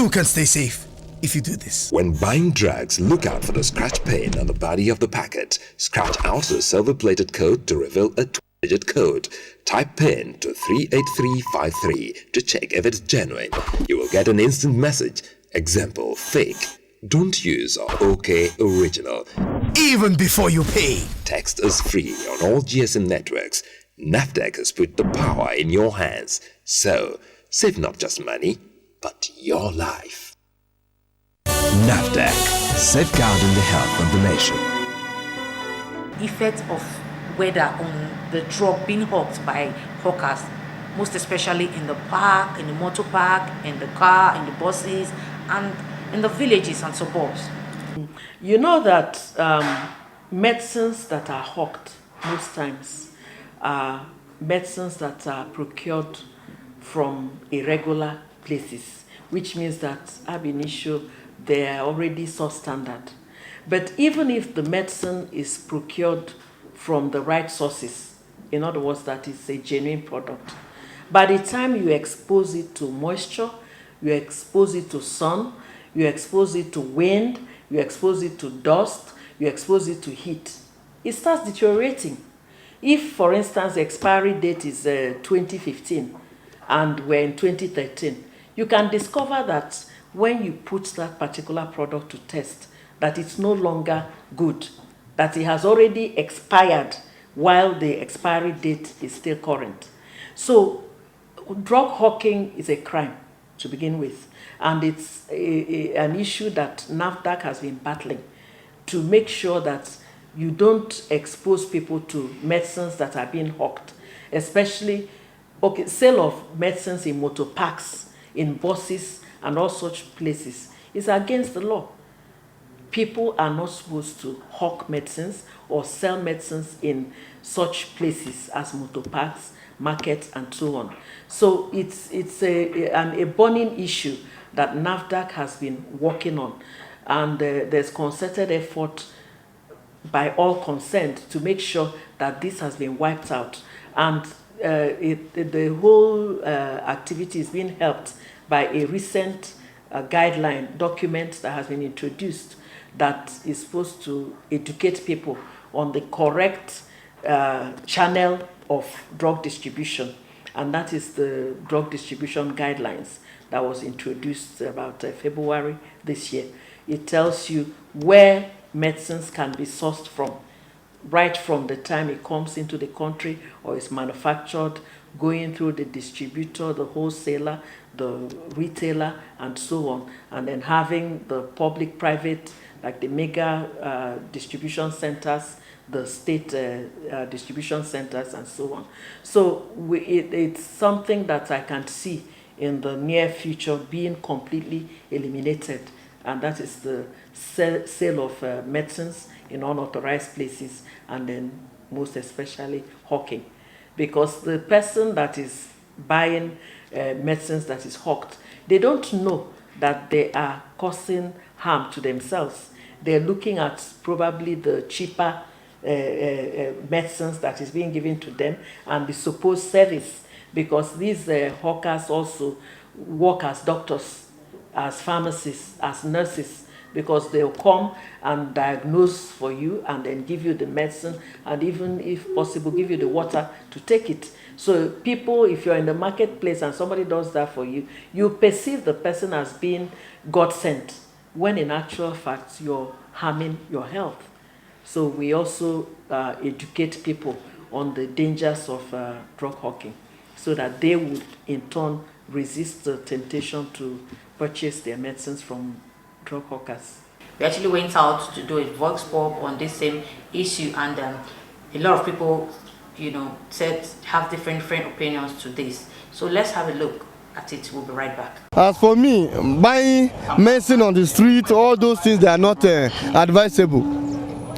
too can stay safe if you do this. When buying drugs, look out for the scratch pin on the body of the packet. Scratch out the silver-plated code to reveal a 2-digit code. Type PIN to 38353 to check if it's genuine. You will get an instant message. Example, fake. Don't use or OK original. Even before you pay. Text is free on all GSM networks. Nafdac has put the power in your hands. So, save not just money, but your life. Nafdac, safeguarding the health of the nation. Effect of weather on the drug being hawked by hawkers, most especially in the park, in the motor park, in the car, in the buses, and in the villages and suburbs. You know that medicines that are hawked most times are medicines that are procured from irregular places, which means that ab initio they are already substandard. But even if the medicine is procured from the right sources, in other words, that is a genuine product, by the time you expose it to moisture, you expose it to sun, you expose it to wind, you expose it to dust, you expose it to heat, it starts deteriorating. If, for instance, the expiry date is 2015 and we're in 2013, you can discover that when you put that particular product to test, that it's no longer good, that it has already expired while the expiry date is still current. So drug hawking is a crime to begin with, and it's an issue that Nafdac has been battling to make sure that you don't expose people to medicines that are being hawked, especially sale of medicines in motor parks, in buses, and all such places is against the law. People are not supposed to hawk medicines or sell medicines in such places as motor parks, markets, and so on. So it's a burning issue that Nafdac has been working on, and there's concerted effort by all concerned to make sure that this has been wiped out, and the whole activity is being helped by a recent guideline document that has been introduced that is supposed to educate people on the correct channel of drug distribution, and that is the drug distribution guidelines that was introduced about February this year. It tells you where medicines can be sourced from, right from the time it comes into the country or is manufactured, going through the distributor, the wholesaler, the retailer, and so on, and then having the public-private, like the mega distribution centers, the state distribution centers, and so on. So it's something that I can see in the near future being completely eliminated, and that is the sale of medicines in unauthorized places, and then most especially hawking. Because the person that is buying medicines that is hawked, they don't know that they are causing harm to themselves. They're looking at probably the cheaper medicines that is being given to them and the supposed service, because these hawkers also work as doctors, as pharmacists, as nurses, because they'll come and diagnose for you and then give you the medicine, and even if possible give you the water to take it. So people, if you're in the marketplace and somebody does that for you, you perceive the person as being God sent, when in actual fact you're harming your health. So we also educate people on the dangers of drug hawking, so that they would in turn resist the temptation to purchase their medicines from drug hawkers. We actually went out to do a vox pop on this same issue, and a lot of people, have different opinions to this. So let's have a look at it. We'll be right back. As for me, buying medicine on the street, all those things, they are not advisable.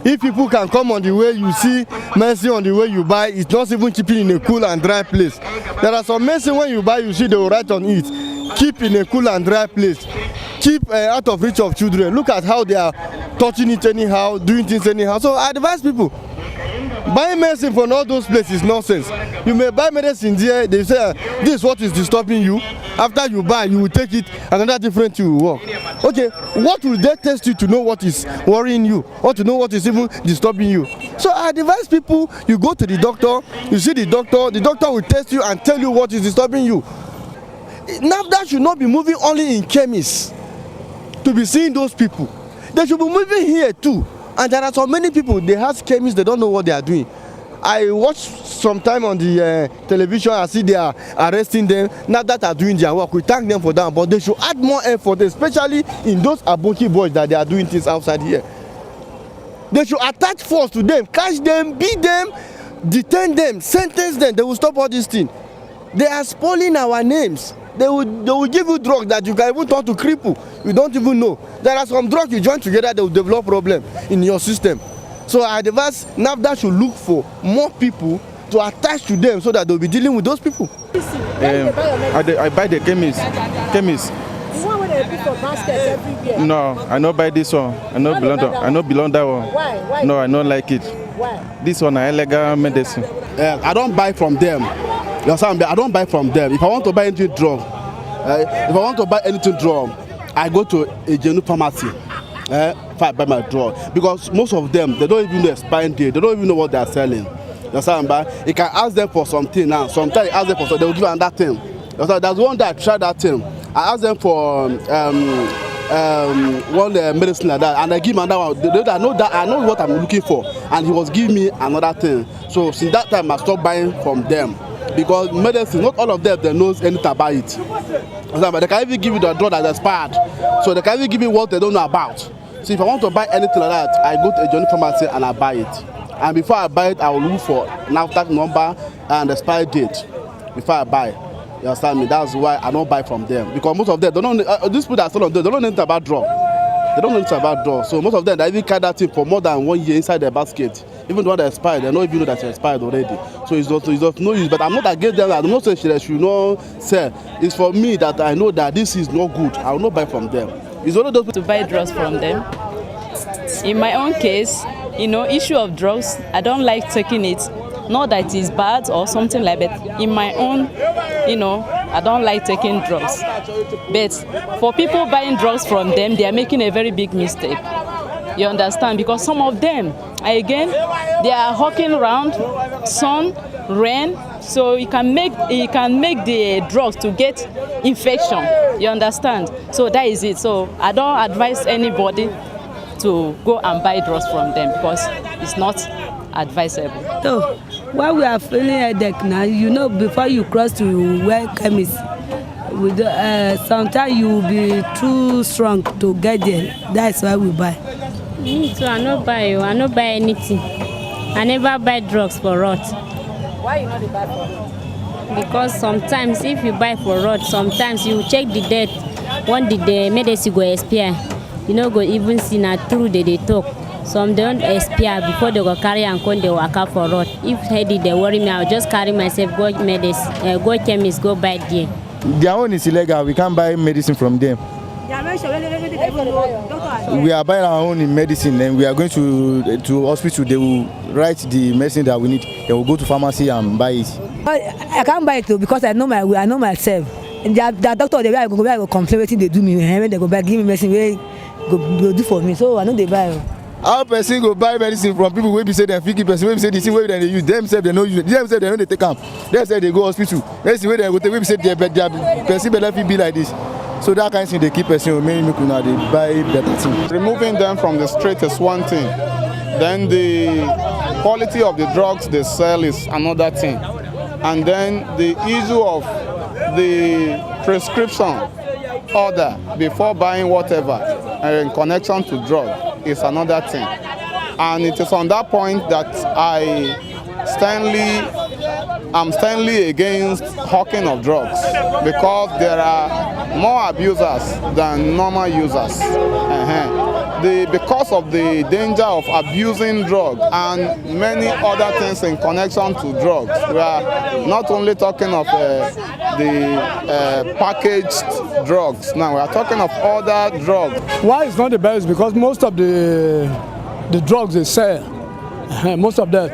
If people can come on the way you see medicine on the way you buy, it's not even keeping in a cool and dry place. There are some medicine when you buy, you see they will write on it, keep in a cool and dry place. Keep out of reach of children. Look at how they are touching it anyhow, doing things anyhow. So I advise people, Buying medicine from all those places is nonsense. You may buy medicine there, they say this is what is disturbing you. After you buy, you will take it, another different thing will work. Okay, what will they test you to know what is worrying you, or to know what is even disturbing you? So I advise people, you go to the doctor, you see the doctor will test you and tell you what is disturbing you. Nafdac should not be moving only in chemists to be seeing those people. They should be moving here too. And there are so many people, they have chemists, they don't know what they are doing. I watched some time on the television, I see they are arresting them. Nafdac are doing their work, we thank them for that, but they should add more effort, especially in those ALBUBAKAR boys that they are doing things outside here. They should attach force to them, catch them, beat them, detain them, sentence them. They will stop all these things. They are spoiling our names. They will give you drugs that you can even turn to cripple. You don't even know. There are some drugs you join together, they will develop problem in your system. So I advise Nafdac should look for more people to attach to them so that they'll be dealing with those people. I buy the chemist. The one where they put for baskets everywhere. No, I don't buy this one. I don't belong that one. Why? No, I don't like it. Why? This one is illegal medicine. I don't buy from them. You understand me? I don't buy from them. If I want to buy anything drug, I go to a genuine pharmacy. If I buy my drug, because most of them, they don't even know expiring date. They don't even know what they are selling. You understand me? You can ask them for something now. Sometimes you ask them for something, they will give you another thing. You understand? There's one that I tried that thing. I asked them for one medicine like that, and I give him another one. I know what I'm looking for, and he was giving me another thing. So since that time, I stopped buying from them, because medicine, not all of them they knows anything about it. But they can even give you the drug that's expired, so they can even give you what they don't know about. So if I want to buy anything like that, I go to a genuine pharmacy and I buy it. And before I buy it, I will look for Nafdac number and expiry date before I buy. You understand me? That's why I don't buy from them, because most of them don't know. These people that sell on them, they don't know anything about drug. They don't know anything about drug. So most of them, they even carry that thing for more than 1 year inside their basket. Even though they expired, they don't even know that it's expired already. So it's of no use. But I'm not against them. I'm not saying they should not sell. It's for me that I know that this is not good. I will not buy from them. It's only those to buy drugs from them. In my own case, issue of drugs, I don't like taking it. Not that it is bad or something like that. In my own, I don't like taking drugs. But for people buying drugs from them, they are making a very big mistake. You understand? Because some of them, again, they are hawking around, sun, rain, so you can make the drugs to get infection. You understand? So that is it. So I don't advise anybody to go and buy drugs from them, because it's not advisable. So while we are feeling headache now, before you cross to where chemist, sometimes you will be too strong to get there. That's why we buy. Me too, I not buy anything. I never buy drugs for rot. Why you not buy for rot? Because sometimes if you buy for rot, sometimes you check the date when the medicine go expire. You go even see na true they talk. Some don't expire before they go carry and come they work out for rot. If headache they worry me, I'll just carry myself, go medicine, go chemist, go buy there. Their own is illegal. We can't buy medicine from them. We are buying our own in medicine, and we are going to hospital. They will write the medicine that we need. They will go to pharmacy and buy it. I can't buy it too, because I know myself. And the doctor, they go complain wetin they do me. When they go back, give me medicine, they go do for me. So I know they buy. How person go buy medicine from people wey be say dem fit give person wey be say the thing wey dem dey use themselves dem no use themselves dem no dey take am themselves dey go hospital medicine wey dem go take wey be say their person belle fit be like this. So that kind of thing they keep person make una dey buy better thing. Removing them from the street is one thing. Then the quality of the drugs they sell is another thing. And then the issue of the prescription order before buying whatever in connection to drug is another thing. And it is on that point that I'm sternly against hawking of drugs, because there are more abusers than normal users. Because of the danger of abusing drugs and many other things in connection to drugs, we are not only talking of the packaged drugs. Now we are talking of other drugs. Why it's not the best? Because most of the drugs they sell, most of them,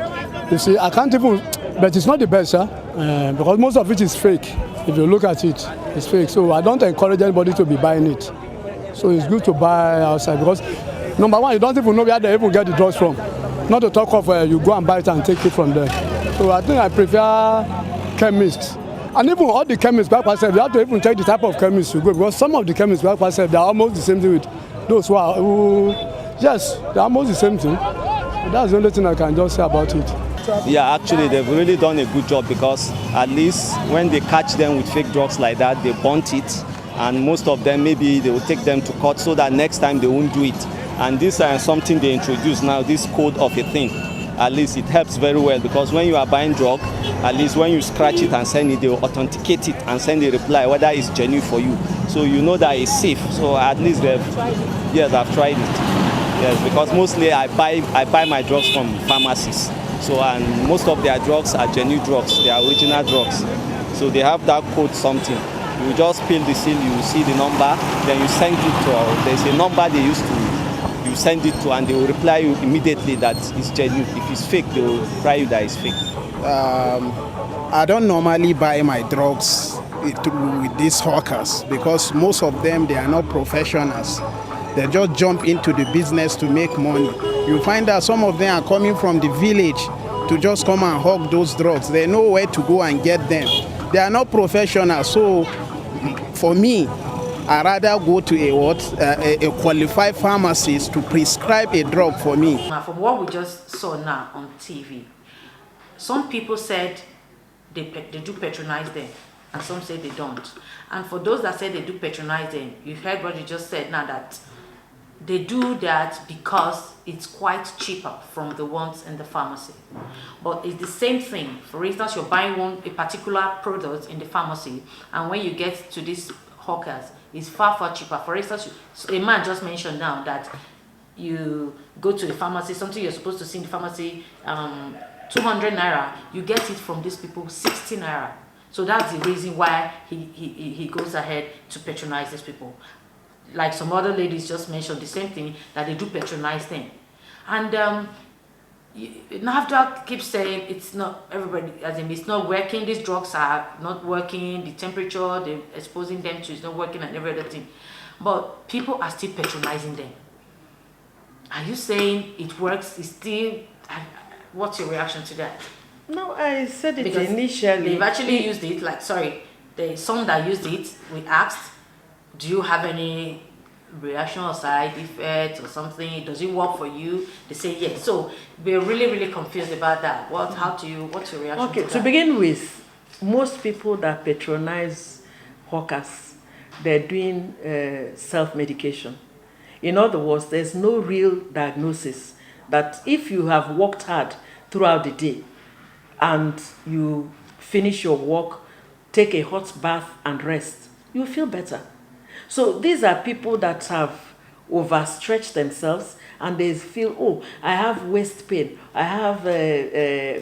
You see, I can't even, but it's not the best, because most of it is fake. If you look at it, it's fake. So I don't encourage anybody to be buying it. So it's good to buy outside because, number one, you don't even know where they even get the drugs from. Not to talk of you go and buy it and take it from there. So I think I prefer chemists. And even all the chemists back myself, you have to even check the type of chemists you go, because some of the chemists back myself, they're almost the same thing with those yes, they're almost the same thing. So that's the only thing I can just say about it. Yeah, actually, they've really done a good job because at least when they catch them with fake drugs like that, they bond it, and most of them maybe they will take them to court so that next time they won't do it. And this is something they introduce now, this code of a thing. At least it helps very well because when you are buying drug, at least when you scratch it and send it, they will authenticate it and send a reply whether it's genuine for you. So you know that it's safe. So at least I've tried it. Yes, because mostly I buy my drugs from pharmacies. So, and most of their drugs are genuine drugs, they are original drugs. So they have that code something. You just peel the seal, you see the number, then you send it to, there's a number they used to, you send it to, and they will reply you immediately that it's genuine. If it's fake, they will reply you that it's fake. I don't normally buy my drugs with these hawkers because most of them, they are not professionals. They just jump into the business to make money. You find that some of them are coming from the village to just come and hawk those drugs. They know where to go and get them. They are not professionals. So for me, I rather go to a qualified pharmacist to prescribe a drug for me. From what we just saw now on TV, some people said they do patronize them, and some say they don't. And for those that say they do patronize them, you heard what you just said now, that they do that because it's quite cheaper from the ones in the pharmacy. But it's the same thing. For instance, you're buying a particular product in the pharmacy, and when you get to these hawkers, it's far, far cheaper. For instance, a man just mentioned now that you go to the pharmacy, something you're supposed to see in the pharmacy, 200 naira, you get it from these people 60 naira. So that's the reason why he goes ahead to patronize these people. Like some other ladies just mentioned the same thing, that they do patronize them. And Nafdac keeps saying it's not everybody, as in it's not working, these drugs are not working, the temperature they're exposing them to is not working, and every other thing. But people are still patronizing them. Are you saying it works? It's still, what's your reaction to that? No, I said it because initially. They've actually used it, like, sorry, there's some that used it, we asked, do you have any reaction or side effect or something? Does it work for you? They say yes. So we're really, really confused about that. What's your reaction Okay, to that? to begin with, most people that patronize hawkers, they're doing self-medication. In other words, there's no real diagnosis that if you have worked hard throughout the day and you finish your work, take a hot bath and rest, you'll feel better. So these are people that have overstretched themselves and they feel, oh, I have waist pain, I have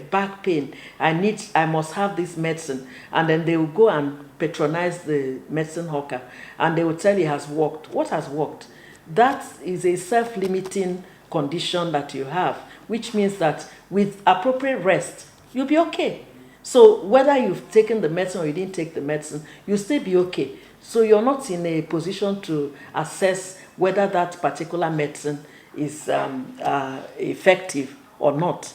back pain, I must have this medicine. And then they will go and patronize the medicine hawker and they will tell you it has worked. What has worked? That is a self-limiting condition that you have, which means that with appropriate rest, you'll be okay. So whether you've taken the medicine or you didn't take the medicine, you'll still be okay. So you're not in a position to assess whether that particular medicine is effective or not.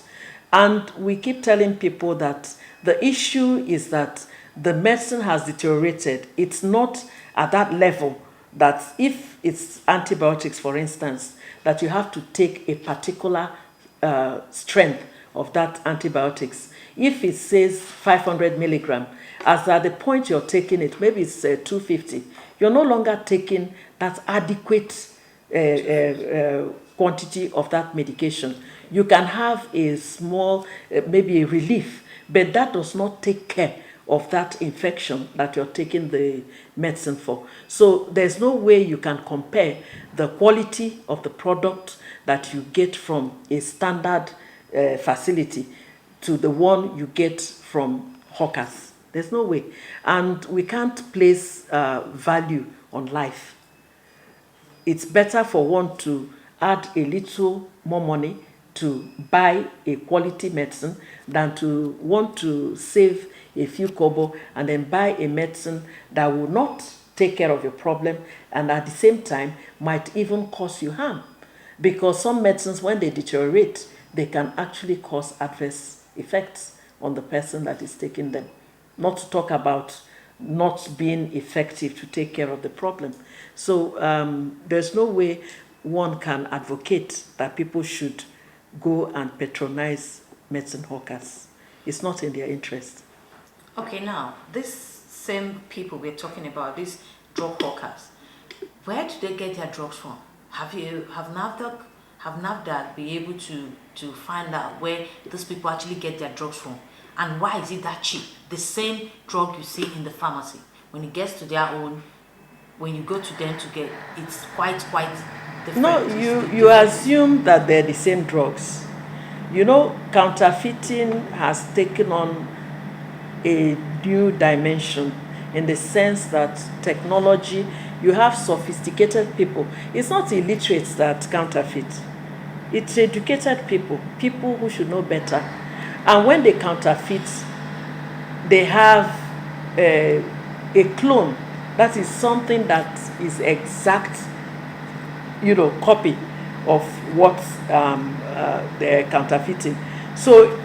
And we keep telling people that the issue is that the medicine has deteriorated. It's not at that level that if it's antibiotics, for instance, that you have to take a particular strength of that antibiotics. If it says 500 milligram, as at the point you're taking it, maybe it's 250, you're no longer taking that adequate quantity of that medication. You can have a small, maybe a relief, but that does not take care of that infection that you're taking the medicine for. So there's no way you can compare the quality of the product that you get from a standard facility to the one you get from hawkers. There's no way. And we can't place value on life. It's better for one to add a little more money to buy a quality medicine than to want to save a few kobo and then buy a medicine that will not take care of your problem and at the same time might even cause you harm. Because some medicines, when they deteriorate, they can actually cause adverse effects on the person that is taking them. Not to talk about not being effective to take care of the problem. So there's no way one can advocate that people should go and patronize medicine hawkers. It's not in their interest. Okay, now, these same people we're talking about, these drug hawkers, where do they get their drugs from? Have Nafdac be able to find out where these people actually get their drugs from? And why is it that cheap? The same drug you see in the pharmacy, when it gets to their own, when you go to them to get, it's quite different. No, you assume that they're the same drugs. You know, counterfeiting has taken on a new dimension in the sense that technology, you have sophisticated people. It's not illiterates that counterfeit. It's educated people, people who should know better. And when they counterfeit, they have a clone. That is something that is exact, copy of what they're counterfeiting. So